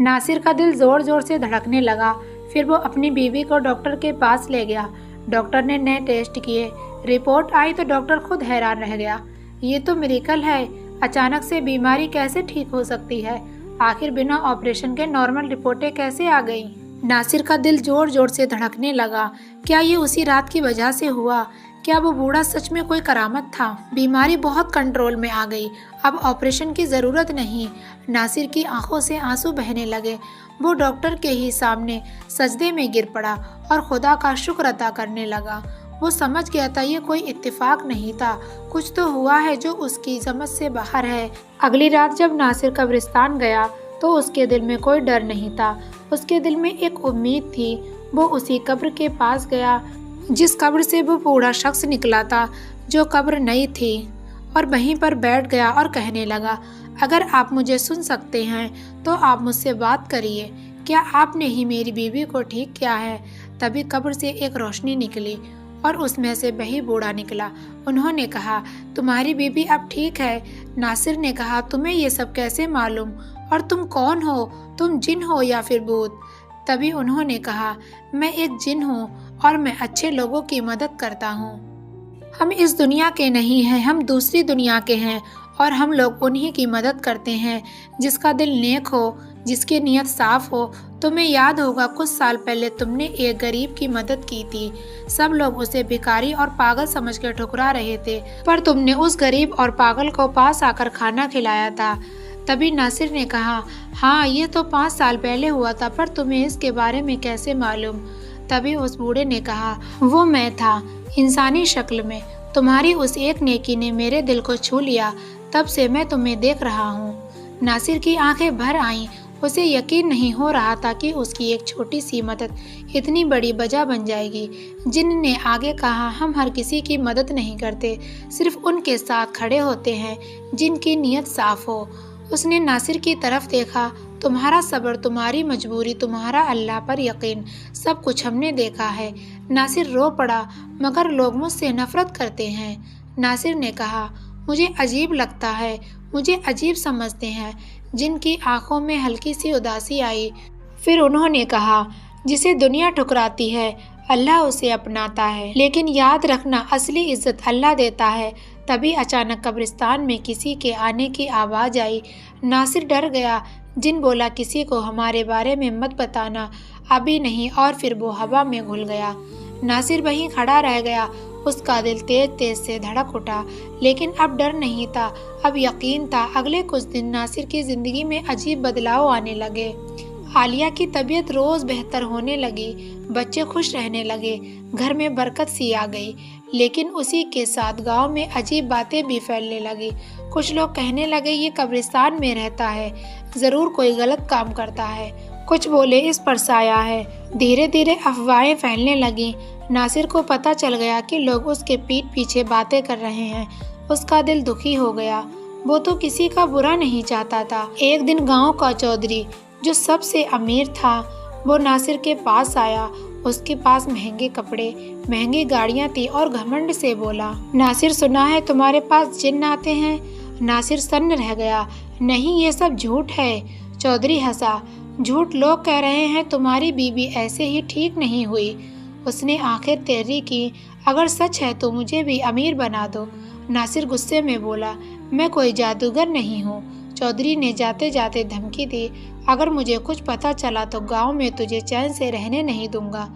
नासिर का दिल जोर जोर से धड़कने लगा। फिर वो अपनी बीवी को डॉक्टर के पास ले गया। डॉक्टर ने नए टेस्ट किए। रिपोर्ट आई तो डॉक्टर खुद हैरान रह गया। ये तो मिरेकल है, अचानक से बीमारी कैसे ठीक हो सकती है? आखिर बिना ऑपरेशन के नॉर्मल रिपोर्टें कैसे आ गई? नासिर का दिल जोर जोर से धड़कने लगा। क्या ये उसी रात की वजह से हुआ? क्या वो बूढ़ा सच में कोई करामत था? बीमारी बहुत कंट्रोल में आ गई, अब ऑपरेशन की ज़रूरत नहीं। नासिर की आंखों से आंसू बहने लगे। वो डॉक्टर के ही सामने सजदे में गिर पड़ा और खुदा का शुक्र अदा करने लगा। वो समझ गया था ये कोई इत्तेफाक नहीं था, कुछ तो हुआ है जो उसकी समझ से बाहर है। अगली रात जब नासिर कब्रिस्तान गया तो उसके दिल में कोई डर नहीं था, उसके दिल में एक उम्मीद थी। वो उसी कब्र के पास गया जिस कब्र से वो बूढ़ा शख्स निकला था, जो कब्र नई थी, और वहीं पर बैठ गया और कहने लगा, अगर आप मुझे सुन सकते हैं तो आप मुझसे बात करिए। क्या आपने ही मेरी बीवी को ठीक किया है? तभी कब्र से एक रोशनी निकली और उसमें से वही बूढ़ा निकला। उन्होंने कहा, तुम्हारी बीवी अब ठीक है। नासिर ने कहा, तुम्हें ये सब कैसे मालूम और तुम कौन हो? तुम जिन हो या फिर भूत? तभी उन्होंने कहा, मैं एक जिन हूँ और मैं अच्छे लोगों की मदद करता हूँ। हम इस दुनिया के नहीं हैं, हम दूसरी दुनिया के हैं और हम लोग उन्हीं की मदद करते हैं जिसका दिल नेक हो, जिसकी नीयत साफ हो। तुम्हें याद होगा कुछ साल पहले तुमने एक गरीब की मदद की थी। सब लोग उसे भिखारी और पागल समझ कर ठुकरा रहे थे, पर तुमने उस गरीब और पागल को पास आकर खाना खिलाया था। तभी नासिर ने कहा, हाँ ये तो 5 साल पहले हुआ था, पर तुम्हें इसके बारे में कैसे मालूम? तभी उस बूढ़े ने कहा, वो मैं था, इंसानी शक्ल में। तुम्हारी उस एक नेकी ने मेरे दिल को छू लिया, तब से मैं तुम्हें देख रहा हूँ। नासिर की आंखें भर आईं। उसे यकीन नहीं हो रहा था कि उसकी एक छोटी सी मदद इतनी बड़ी वजह बन जाएगी। जिन ने आगे कहा, हम हर किसी की मदद नहीं करते, सिर्फ उनके साथ खड़े होते हैं जिनकी नीयत साफ हो। उसने नासिर की तरफ देखा। तुम्हारा सब्र, तुम्हारी मजबूरी, तुम्हारा अल्लाह पर यकीन, सब कुछ हमने देखा है। नासिर रो पड़ा, मगर लोग मुझसे नफरत करते हैं। नासिर ने कहा, मुझे अजीब लगता है, मुझे अजीब समझते हैं। जिनकी आंखों में हल्की सी उदासी आई। फिर उन्होंने कहा, जिसे दुनिया ठुकराती है अल्लाह उसे अपनाता है, लेकिन याद रखना असली इज्जत अल्लाह देता है। तभी अचानक कब्रिस्तान में किसी के आने की आवाज़ आई। नासिर डर गया। जिन बोला, किसी को हमारे बारे में मत बताना, अभी नहीं, और फिर वो हवा में घुल गया। नासिर वहीं खड़ा रह गया। उसका दिल तेज तेज से धड़क उठा, लेकिन अब डर नहीं था, अब यकीन था। अगले कुछ दिन नासिर की जिंदगी में अजीब बदलाव आने लगे। आलिया की तबीयत रोज बेहतर होने लगी, बच्चे खुश रहने लगे, घर में बरकत सी आ गई। लेकिन उसी के साथ गांव में अजीब बातें भी फैलने लगी। कुछ लोग कहने लगे, ये कब्रिस्तान में रहता है, जरूर कोई गलत काम करता है। कुछ बोले, इस पर साया है। धीरे धीरे अफवाहें फैलने लगी। नासिर को पता चल गया कि लोग उसके पीठ पीछे बातें कर रहे हैं। उसका दिल दुखी हो गया। वो तो किसी का बुरा नहीं चाहता था। एक दिन गांव का चौधरी, जो सबसे अमीर था, वो नासिर के पास आया। उसके पास महंगे कपड़े, महंगी गाड़ियां थी और घमंड से बोला, नासिर सुना है तुम्हारे पास जिन्न आते हैं? नासिर सन्न रह गया। नहीं, ये सब झूठ है। चौधरी हंसा। झूठ लोग कह रहे हैं, तुम्हारी बीवी ऐसे ही ठीक नहीं हुई। उसने आंखें तेरी की। अगर सच है तो मुझे भी अमीर बना दो। नासिर गुस्से में बोला, मैं कोई जादूगर नहीं हूँ। चौधरी ने जाते जाते धमकी दी, अगर मुझे कुछ पता चला तो गांव में तुझे चैन से रहने नहीं दूंगा।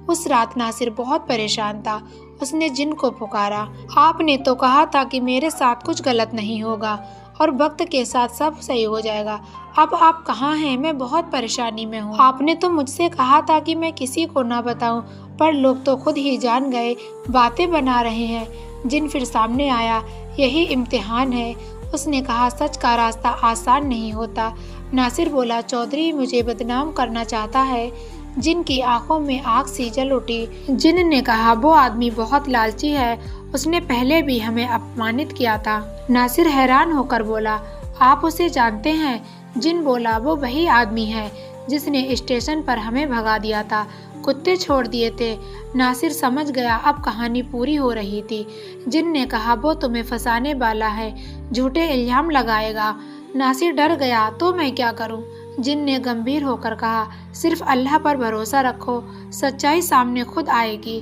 उस रात नासिर बहुत परेशान था। उसने जिन को पुकारा, आपने तो कहा था कि मेरे साथ कुछ गलत नहीं होगा और वक्त के साथ सब सही हो जाएगा। अब आप कहाँ हैं? मैं बहुत परेशानी में हूँ। आपने तो मुझसे कहा था कि मैं किसी को ना बताऊं, पर लोग तो खुद ही जान गए, बातें बना रहे हैं। जिन फिर सामने आया, यही इम्तिहान है। उसने कहा, सच का रास्ता आसान नहीं होता। नासिर बोला, चौधरी मुझे बदनाम करना चाहता है। जिन की आंखों में आग सी जल उठी। जिन ने कहा, वो आदमी बहुत लालची है, उसने पहले भी हमें अपमानित किया था। नासिर हैरान होकर बोला, आप उसे जानते हैं? जिन बोला, वो वही आदमी है जिसने स्टेशन पर हमें भगा दिया था, कुत्ते छोड़ दिए थे। नासिर समझ गया अब कहानी पूरी हो रही थी। जिन ने कहा, वो तुम्हें फंसाने वाला है, झूठे इल्जाम लगाएगा। नासिर डर गया, तो मैं क्या करूं? جن نے گمبھیر ہو کر کہا، صرف اللہ پر بھروسہ رکھو، سچائی سامنے خود آئے گی۔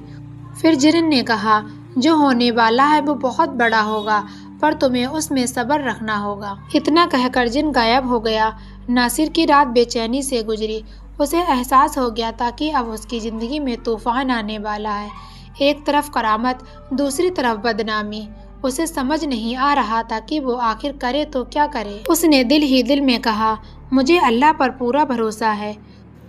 پھر جن نے کہا، جو ہونے والا ہے وہ بہت بڑا ہوگا، پر تمہیں اس میں صبر رکھنا ہوگا۔ اتنا کہہ کر جن غائب ہو گیا۔ ناصر کی رات بے چینی سے گزری۔ اسے احساس ہو گیا تھا کہ اب اس کی زندگی میں طوفان آنے والا ہے، ایک طرف کرامت، دوسری طرف بدنامی۔ اسے سمجھ نہیں آ رہا تھا کہ وہ آخر کرے تو کیا کرے۔ اس نے دل ہی دل میں کہا، مجھے اللہ پر پورا بھروسہ ہے۔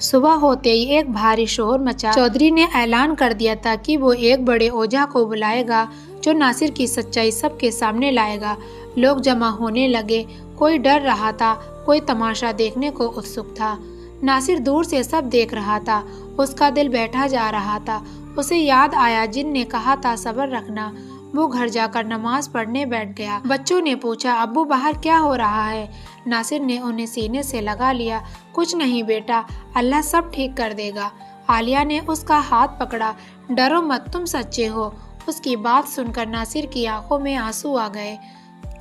صبح ہوتے ہی ایک بھاری شور مچا۔ چودھری نے اعلان کر دیا تھا کہ وہ ایک بڑے اوجھا کو بلائے گا جو ناصر کی سچائی سب کے سامنے لائے گا۔ لوگ جمع ہونے لگے، کوئی ڈر رہا تھا، کوئی تماشا دیکھنے کو اتسک تھا۔ ناصر دور سے سب دیکھ رہا تھا، اس کا دل بیٹھا جا رہا تھا۔ اسے یاد آیا جن نے کہا تھا صبر رکھنا۔ وہ گھر جا کر نماز پڑھنے بیٹھ گیا۔ بچوں نے پوچھا، ابو باہر کیا ہو رہا ہے؟ ناصر نے انہیں سینے سے لگا لیا۔ کچھ نہیں بیٹا، اللہ سب ٹھیک کر دے گا۔ عالیہ نے اس کا ہاتھ پکڑا۔ ڈرو مت، تم سچے ہو۔ اس کی بات سن کر ناصر کی آنکھوں میں آنسو آ گئے۔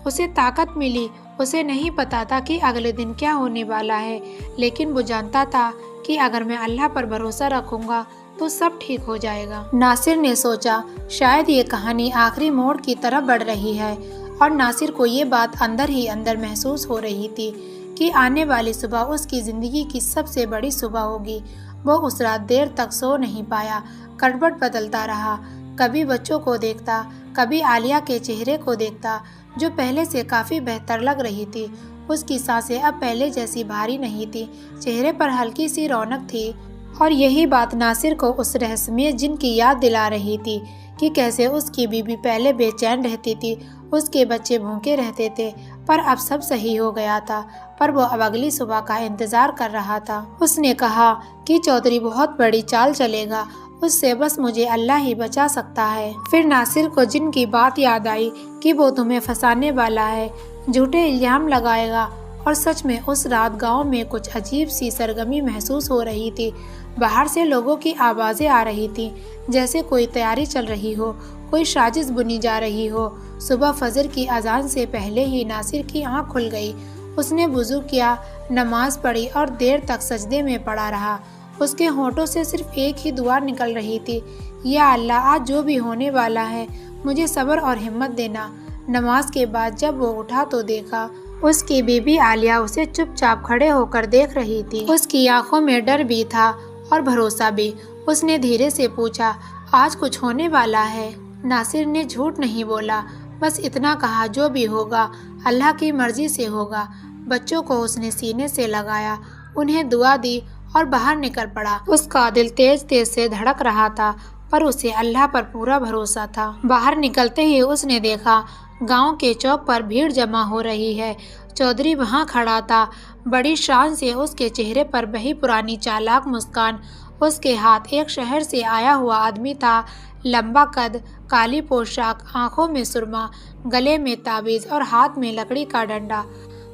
اسے طاقت ملی۔ اسے نہیں پتا تھا کہ اگلے دن کیا ہونے والا ہے، لیکن وہ جانتا تھا کہ اگر میں اللہ پر بھروسہ رکھوں گا تو سب ٹھیک ہو جائے گا۔ ناصر نے سوچا، شاید یہ کہانی آخری موڑ کی طرف بڑھ رہی ہے، اور ناصر کو یہ بات اندر ہی اندر محسوس ہو رہی تھی کہ آنے والی صبح اس کی زندگی کی سب سے بڑی صبح ہوگی۔ وہ اس رات دیر تک سو نہیں پایا، کروٹ بدلتا رہا۔ کبھی بچوں کو دیکھتا، کبھی عالیہ کے چہرے کو دیکھتا، جو پہلے سے کافی بہتر لگ رہی تھی۔ اس کی سانسیں اب پہلے جیسی بھاری نہیں تھی، چہرے پر ہلکی سی رونق تھی، اور یہی بات ناصر کو اس رہسیہ جن کی یاد دلا رہی تھی کہ کیسے اس کی بیوی پہلے بے چین رہتی تھی، اس کے بچے بھوکے رہتے تھے، پر اب سب صحیح ہو گیا تھا۔ پر وہ اب اگلی صبح کا انتظار کر رہا تھا۔ اس نے کہا کہ چودھری بہت بڑی چال چلے گا، اس سے بس مجھے اللہ ہی بچا سکتا ہے۔ پھر ناصر کو جن کی بات یاد آئی کہ وہ تمہیں پھنسانے والا ہے، جھوٹے الزام لگائے گا، اور سچ میں اس رات گاؤں میں کچھ عجیب سی سرگرمی محسوس ہو رہی تھی۔ باہر سے لوگوں کی آوازیں آ رہی تھیں، جیسے کوئی تیاری چل رہی ہو، کوئی سازش بنی جا رہی ہو۔ صبح فجر کی اذان سے پہلے ہی ناصر کی آنکھ کھل گئی۔ اس نے وضو کیا، نماز پڑھی اور دیر تک سجدے میں پڑا رہا۔ اس کے ہونٹوں سے صرف ایک ہی دعا نکل رہی تھی، یا اللہ، آج جو بھی ہونے والا ہے مجھے صبر اور ہمت دینا۔ نماز کے بعد جب وہ اٹھا تو دیکھا اس کی بیوی عالیہ اسے چپ چاپ کھڑے ہو کر دیکھ رہی تھی۔ اس کی آنکھوں میں ڈر بھی تھا اور بھروسہ بھی۔ اس نے دھیرے سے پوچھا، آج کچھ ہونے والا ہے؟ ناصر نے جھوٹ نہیں بولا، بس اتنا کہا، جو بھی ہوگا اللہ کی مرضی سے ہوگا۔ بچوں کو اس نے سینے سے لگایا، انہیں دعا دی اور باہر نکل پڑا۔ اس کا دل تیز تیز سے دھڑک رہا تھا، پر اسے اللہ پر پورا بھروسہ تھا۔ باہر نکلتے ہی اس نے دیکھا گاؤں کے چوک پر بھیڑ جمع ہو رہی ہے۔ چودھری وہاں کھڑا تھا، بڑی شان سے اس کے چہرے پر وہی پرانی چالاک مسکان۔ اس کے ہاتھ ایک شہر سے آیا ہوا آدمی تھا، لمبا قد، کالی پوشاک، آنکھوں میں سرما، گلے میں تعویذ اور ہاتھ میں لکڑی کا ڈنڈا۔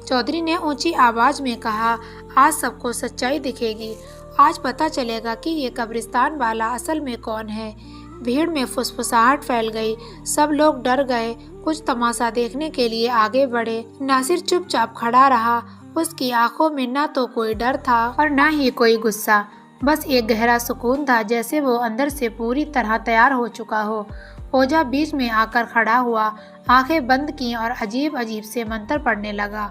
چودھری نے اونچی آواز میں کہا، آج سب کو سچائی دکھے گی، آج پتہ چلے گا کہ یہ قبرستان والا اصل میں کون ہے۔ بھیڑ میں فسفساہٹ پھیل گئی، سب لوگ ڈر گئے، کچھ تماشا دیکھنے کے لیے آگے بڑھے۔ ناصر چپ چاپ کھڑا رہا، اس کی آنکھوں میں نہ تو کوئی ڈر تھا اور نہ ہی کوئی غصہ، بس ایک گہرا سکون تھا، جیسے وہ اندر سے پوری طرح تیار ہو چکا ہو۔ اوجھا بیچ میں آ کر کھڑا ہوا، آنکھیں بند کیں اور عجیب عجیب سے منتر پڑھنے لگا۔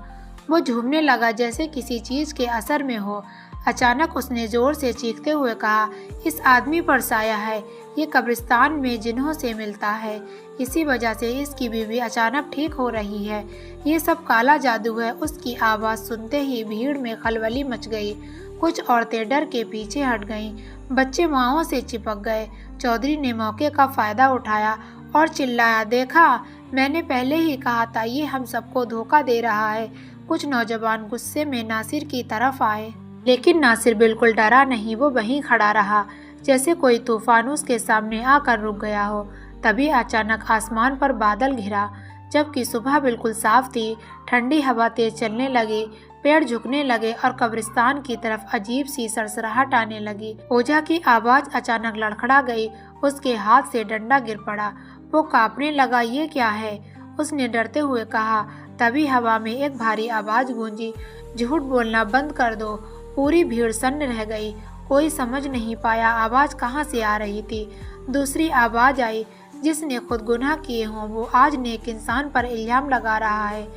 وہ جھومنے لگا جیسے کسی چیز کے اثر میں ہو۔ اچانک اس نے زور سے چیختے ہوئے کہا، اس آدمی پر سایہ ہے، یہ قبرستان میں جنوں سے ملتا ہے، اسی وجہ سے اس کی بیوی اچانک ٹھیک ہو رہی ہے، یہ سب کالا جادو ہے۔ اس کی آواز سنتے ہی بھیڑ میں خلبلی مچ گئی، کچھ عورتیں ڈر کے پیچھے ہٹ گئیں، بچے ماؤں سے چپک گئے۔ چودھری نے موقع کا فائدہ اٹھایا اور چلایا، دیکھا، میں نے پہلے ہی کہا تھا، یہ ہم سب کو دھوکہ دے رہا ہے۔ کچھ نوجوان غصے میں ناصر کی طرف آئے، لیکن ناصر بالکل ڈرا نہیں، وہ وہیں کھڑا رہا، جیسے کوئی طوفان اس کے سامنے آ کر رک گیا ہو۔ تبھی اچانک آسمان پر بادل گھرا، جبکہ صبح بالکل صاف تھی۔ ٹھنڈی ہوا تیز چلنے لگی، پیڑ جھکنے لگے اور قبرستان کی طرف عجیب سی سرسراہٹ آنے لگی۔ اوجھا کی آواز اچانک لڑکھڑا گئی، اس کے ہاتھ سے ڈنڈا گر پڑا، وہ کانپنے لگا۔ یہ کیا ہے؟ اس نے ڈرتے ہوئے کہا۔ तभी हवा में एक भारी आवाज गूंजी, झूठ बोलना बंद कर दो। पूरी भीड़ सन्न रह गई, कोई समझ नहीं पाया आवाज कहाँ से आ रही थी। दूसरी आवाज आई, जिसने खुद गुनाह किए हों वो आज नेक इंसान पर इल्जाम लगा रहा है।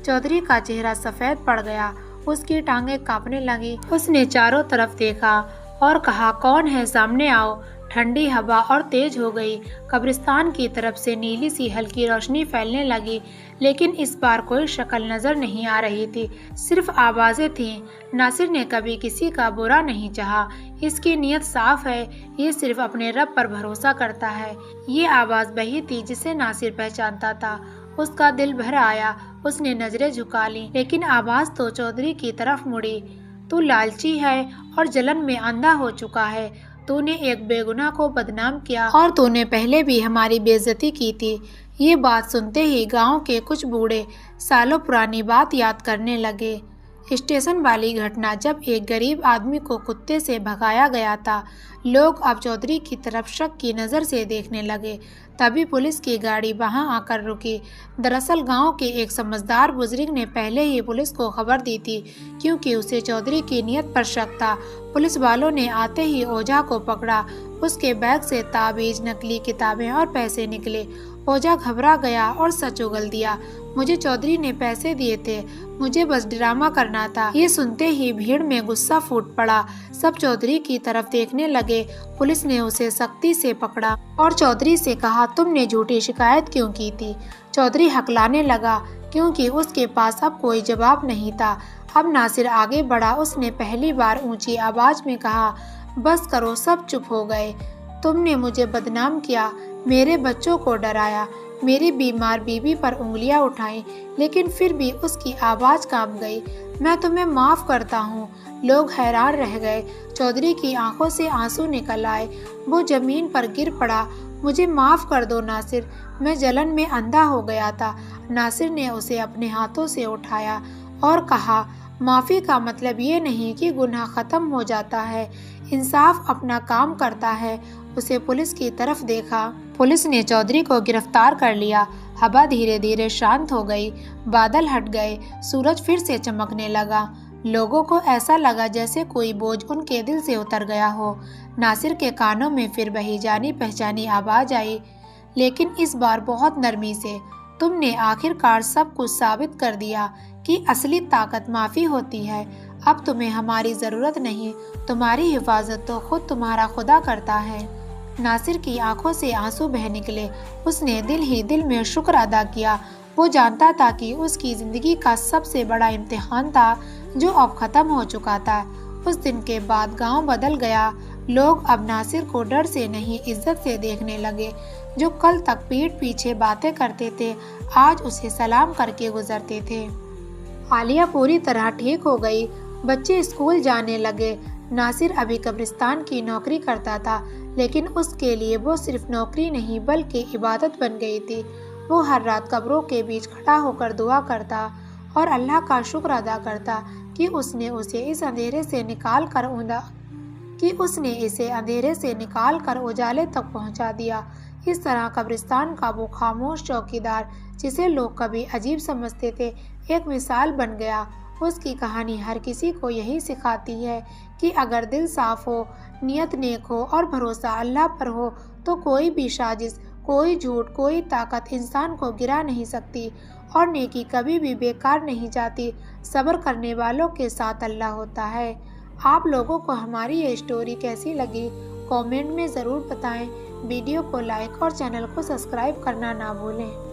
चौधरी का चेहरा सफेद पड़ गया, उसकी टांगें कांपने लगी। उसने चारों तरफ देखा और कहा, कौन है, सामने आओ। ठंडी हवा और तेज हो गई। कब्रिस्तान की तरफ से नीली सी हल्की रोशनी फैलने लगी, लेकिन इस बार कोई शक्ल नजर नहीं आ रही थी, सिर्फ आवाजें थीं। नासिर ने कभी किसी का बुरा नहीं चाहा, इसकी नीयत साफ है, ये सिर्फ अपने रब पर भरोसा करता है। ये आवाज वही थी जिसे नासिर पहचानता था। उसका दिल भर आया, उसने नजरें झुका ली, लेकिन आवाज तो चौधरी की तरफ मुड़ी। तू लालची है और जलन में अंधा हो चुका है। तूने एक बेगुनाह को बदनाम किया और तूने पहले भी हमारी बेइज्जती की थी। ये बात सुनते ही गांव के कुछ बूढ़े सालों पुरानी बात याद करने लगे। स्टेशन वाली घटना, जब एक गरीब आदमी को कुत्ते से भगाया गया था। लोग अब चौधरी की तरफ शक की नज़र से देखने लगे। तभी पुलिस की गाड़ी वहां आकर रुकी। दरअसल गांव के एक समझदार बुजुर्ग ने पहले ही पुलिस को खबर दी थी, क्योंकि उसे चौधरी की नीयत पर शक था। पुलिस वालों ने आते ही ओझा को पकड़ा। उसके बैग से ताबीज, नकली किताबें और पैसे निकले। ओझा घबरा गया और सच उगल दिया, मुझे चौधरी ने पैसे दिए थे, मुझे बस ड्रामा करना था। ये सुनते ही भीड़ में गुस्सा फूट पड़ा। सब चौधरी की तरफ देखने लगे। पुलिस ने उसे सख्ती से पकड़ा और चौधरी से कहा, तुमने झूठी शिकायत क्यों की थी? चौधरी हकलाने लगा, क्योंकि उसके पास अब कोई जवाब नहीं था। अब नासिर आगे बढ़ा। उसने पहली बार ऊंची आवाज में कहा, बस करो। सब चुप हो गए। तुमने मुझे बदनाम किया, मेरे बच्चों को डराया, मेरी बीमार बीवी पर उंगलियां उठाई, लेकिन फिर भी उसकी आवाज कांप गई। मैं तुम्हें माफ करता हूँ। लोग हैरान रह गए। चौधरी की आंखों से आंसू निकल आए। वो जमीन पर गिर पड़ा। मुझे माफ कर दो नासिर, मैं जलन में अंधा हो गया था। नासिर ने उसे अपने हाथों से उठाया और कहा, माफ़ी का मतलब ये नहीं कि गुनाह ख़त्म हो जाता है, इंसाफ अपना काम करता है। उसे पुलिस की तरफ देखा। पुलिस ने चौधरी को गिरफ्तार कर लिया। हवा धीरे धीरे शांत हो गई, बादल हट गए, सूरज फिर से चमकने लगा। लोगों को ऐसा लगा जैसे कोई बोझ उनके दिल से उतर गया हो। नासिर के कानों में फिर वही जानी पहचानी आवाज़ आई, लेकिन इस बार बहुत नरमी से, तुमने आखिरकार सब कुछ साबित कर दिया कि असली ताकत माफ़ी होती है। अब तुम्हें हमारी ज़रूरत नहीं, तुम्हारी हिफाजत तो खुद तुम्हारा खुदा करता है। नासिर की आंखों से आंसू बह निकले। उसने दिल ही दिल में शुक्र अदा किया। वो जानता था कि उसकी ज़िंदगी का सबसे बड़ा इम्तिहान था जो अब ख़त्म हो चुका था। उस दिन के बाद गांव बदल गया। लोग अब नासिर को डर से नहीं, इज्जत से देखने लगे। जो कल तक पीठ पीछे बातें करते थे, आज उसे सलाम करके गुजरते थे। आलिया पूरी तरह ठीक हो गई। बच्चे स्कूल जाने लगे। नासिर अभी कब्रिस्तान की नौकरी करता था, लेकिन उसके लिए वो सिर्फ नौकरी नहीं बल्कि इबादत बन गई थी। वो हर रात कब्रों के बीच खड़ा होकर दुआ करता और अल्लाह का शुक्र अदा करता कि उसने इसे अंधेरे से निकाल कर उजाले तक पहुंचा दिया। इस तरह कब्रिस्तान का वो खामोश चौकीदार, जिसे लोग कभी अजीब समझते थे, एक मिसाल बन गया। उसकी कहानी हर किसी को यही सिखाती है कि अगर दिल साफ हो, नियत नेक हो और भरोसा अल्लाह पर हो, तो कोई भी साजिश, कोई झूठ, कोई ताकत इंसान को गिरा नहीं सकती। और नेकी कभी भी बेकार नहीं जाती। सब्र करने वालों के साथ अल्लाह होता है। आप लोगों को हमारी ये स्टोरी कैसी लगी, कमेंट में ज़रूर बताएं। वीडियो को लाइक और चैनल को सब्सक्राइब करना ना भूलें।